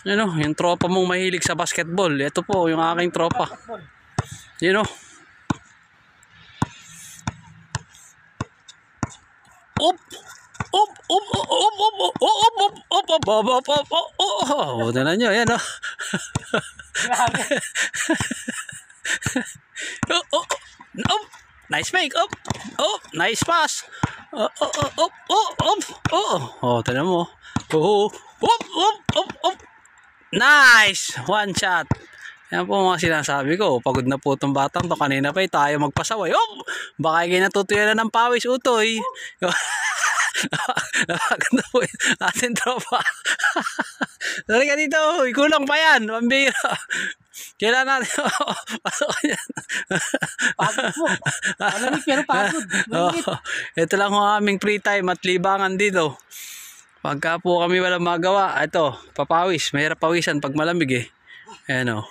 Yun o, yung tropa mong mahilig sa basketball. Ito po, yung aking tropa. Yun o. Op! Op! Op! Op! Op! Op! Op! Op! Op! Oh, tignan nyo, yan o. Oh, nice make. Up. Oh, nice pass. Oh, tignan mo. Oh, nice. One shot. Yan po mga sinasabi ko. Pagod na po itong batang to. Kanina pa tayo magpasaway. Oh, baka ginatutuyan na ng pawis utoy. Napaganda po yung ating tropa. Sorry ka dito. Kulang pa yan. Pambira. Kailangan natin. Pasok ka yan. Pagod po. Malamig pero pagod. Ito lang ang aming free time at libangan dito. Pagka po kami walang magawa, ito, papawis. Mahirap pawisan pag malamig eh. Ayan o.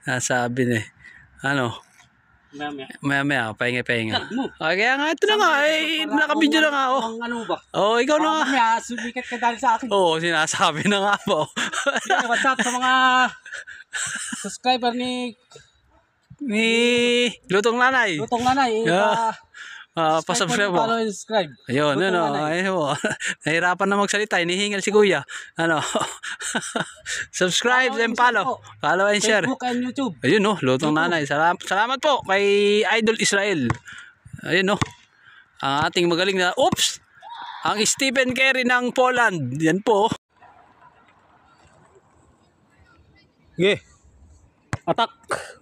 Nasabi na eh. Ano? Maya, pahinga. Kaya nga, ito na nga. Nakabidyo na nga. Ano ba? Ikaw na nga. Mamaya, sumikat ka dahil sa akin. Sinasabi na nga po. What's up sa mga subscriber ni Lutong Nanay. Lutong Nanay. Pa-subscribe mo. Follow and subscribe. Ayun, nahirapan na magsalita. Hinihingal si Kuya. Subscribe and follow. Follow and share. Facebook and YouTube. Ayun Lutong Nanay. Salamat po kay Idol Israel. Ayun ang ating magaling na, ang Stephen Curry ng Poland. Yan po. Okay. Attack.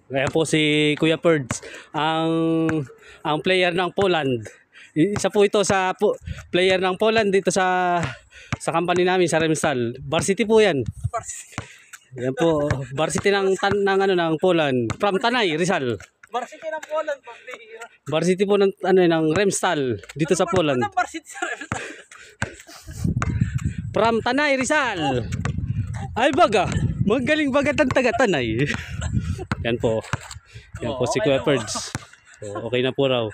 Ngayon po si Kuya Perds, ang player ng Poland. Isa po ito sa player ng Poland dito sa company namin sa Remstal. Varsity po 'yan. Yan po, varsity ng Poland, from Tanay, Rizal. Varsity ng Poland, pambihira. Varsity po ng Remstal dito sa Poland. Anong varsity sa Remstal? From Tanay, Rizal. Ay baga, magaling baga ang taga Tanay. Yan po. Yan po si Kuya Perds. So, okay na po raw.